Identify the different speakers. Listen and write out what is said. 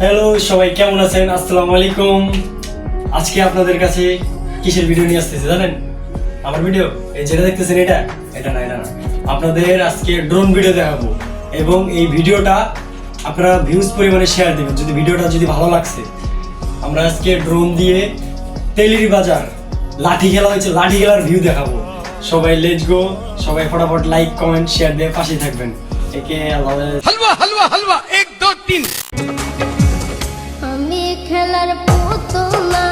Speaker 1: Hello সবাই কেমন আছেন? আসসালামু আলাইকুম। আজকে আপনাদের কাছে কিসের ভিডিও নিয়ে আসতেছি জানেন? আমার ভিডিও এই যেটা দেখতেছেন এটা না আপনাদের আজকে ড্রোন ভিডিও দেখাবো এবং এই ভিডিওটা আপনারা ভিউজ পরিমাণে শেয়ার দিবেন যদি ভিডিওটা ভালো লাগছে। আমরা আজকে ড্রোন দিয়ে তেলির বাজার লাঠি খেলা হয়েছে, লাঠি খেলার ভিউ দেখাবো। সবাই লেটস গো, সবাই ফটাফট লাইক কমেন্ট শেয়ার দিয়ে পাশে থাকবেন। একে আল্লাহ
Speaker 2: हलवा हलवा हलवा 1 2 3
Speaker 3: আমি খেলার পুতুল না